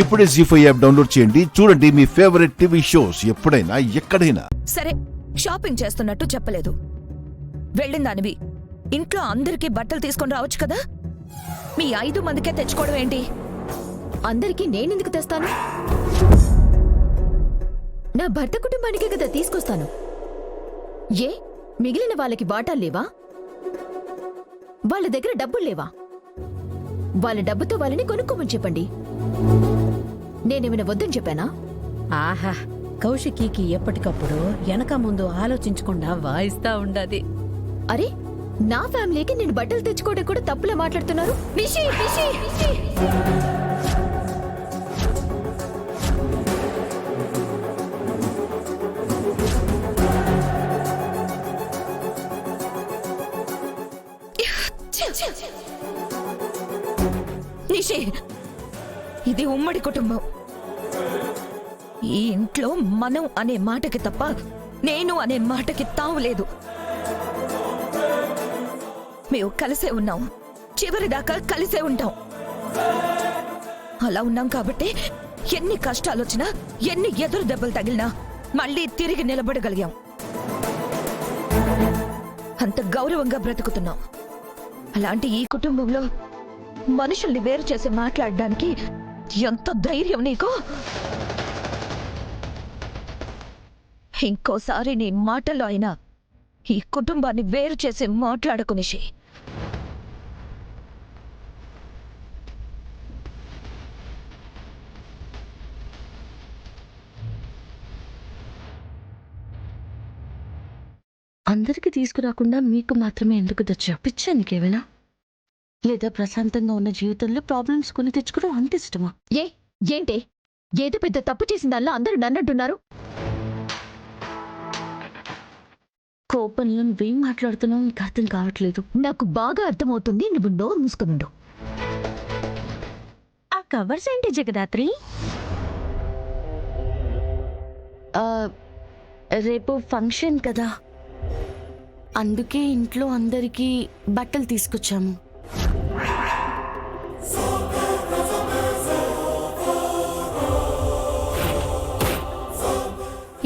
ఇప్పుడే జీ5 app download చేయండి. చూడండి మీ ఫేవరెట్ టీవీ షోస్ ఎప్పుడైనా ఎక్కడైనా. సరే, షాపింగ్ చేస్తున్నట్టు చెప్పలేదు. వెళ్ళిందానివి ఇంట్లో అందరికీ బట్టలు తీసుకొని రావచ్చు కదా. మీ 5 మందికే తెచ్చుకోవడం ఏంటి? అందరికీ నేనెందుకు తెస్తాను? నా భర్త కుటుంబానికే కదా తీసుకొస్తాను. ఏ మిగిలిన వాళ్ళకి వాటాలు లేవా? వాళ్ళ దగ్గర డబ్బులు లేవా? వాళ్ళ డబ్బుతో వాళ్ళని కొనుక్కోమని చెప్పండి. నేనేమైనా వద్దని చెప్పానా? ఆహా, కౌశికీకి ఎప్పటికప్పుడు వెనక ముందు ఆలోచించకుండా వాయిస్తా ఉండాది. అరే, నా ఫ్యామిలీకి నేను బట్టలు తెచ్చుకోవడం కూడా తప్పులే మాట్లాడుతున్నారు. నిషి, నిషి, నిషి. నిషి, ఇది ఉమ్మడి కుటుంబం. ఈ ఇంట్లో మనం అనే మాటకి తప్ప నేను అనే మాటకి తావులేదు. మేము కలిసే ఉన్నాం, చివరిదాకా కలిసే ఉంటాం. అలా ఉన్నాం కాబట్టి ఎన్ని కష్టాలొచ్చినా, ఎన్ని ఎదురు దెబ్బలు తగిలినా మళ్ళీ తిరిగి నిలబడగలిగాం. అంత గౌరవంగా బ్రతుకుతున్నాం. అలాంటి ఈ కుటుంబంలో మనుషుల్ని వేరు చేసి మాట్లాడడానికి ఎంత ధైర్యం నీకు? ఇంకోసారి నీ మాటల్లో అయినా ఈ కుటుంబాన్ని వేరు చేసి మాట్లాడకు నిషి. అందరికి తీసుకురాకుండా మీకు మాత్రమే ఎందుకు తెచ్చా? పిచ్చా నీకేమైనా? లేదా ప్రశాంతంగా ఉన్న జీవితంలో ప్రాబ్లమ్స్ కొని తెచ్చుకోవడం అంత ఇష్టమా? ఏంటే ఏదో పెద్ద తప్పు చేసిందల్లా అందరూ నన్నంటున్నారు. కోపంలో నువ్వేం మాట్లాడుతున్నావు నీకు అర్థం కావట్లేదు. నాకు బాగా అర్థమవుతుంది. నువ్వు నోరు మూసుకునుండు. ఆ కవర్స్ ఏంటి జగదాత్రి? రేపు ఫంక్షన్ కదా, అందుకే ఇంట్లో అందరికీ బట్టలు తీసుకొచ్చాము.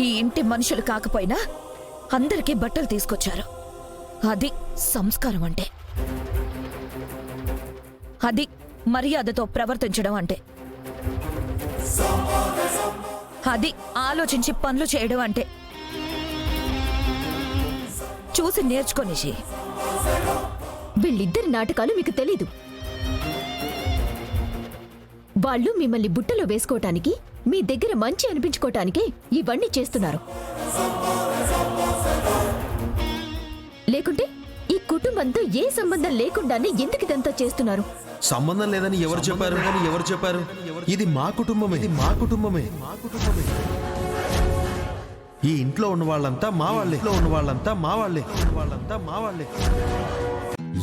ఈ ఇంటి మనుషులు కాకపోయినా అందరికీ బట్టలు తీసుకొచ్చారు. అది సంస్కారం అంటే. అది మర్యాదతో ప్రవర్తించడం అంటే. అది ఆలోచించి పనులు చేయడం అంటే. చూసి నేర్చుకోనిషి. వీళ్ళిద్దరి నాటకాలు మీకు తెలీదు. వాళ్ళు మిమ్మల్ని బుట్టలో వేసుకోవటానికి, మీ దగ్గర మంచి అనిపించుకోవటానికి ఇవన్నీ చేస్తున్నారు. లేకుంటే ఈ కుటుంబంతో ఏ సంబంధం లేకుండానే ఎందుకు ఇదంతా చేస్తున్నారు? సంబంధం లేదని ఎవరు చెప్పారు? ఇది మా కుటుంబమే. ఈ ఇంట్లో ఉన్న వాళ్ళంతా మా వాళ్ళే.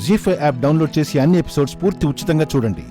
జీ5 యాప్ డౌన్లోడ్ చేసి అన్ని ఎపిసోడ్స్ పూర్తి ఉచితంగా చూడండి.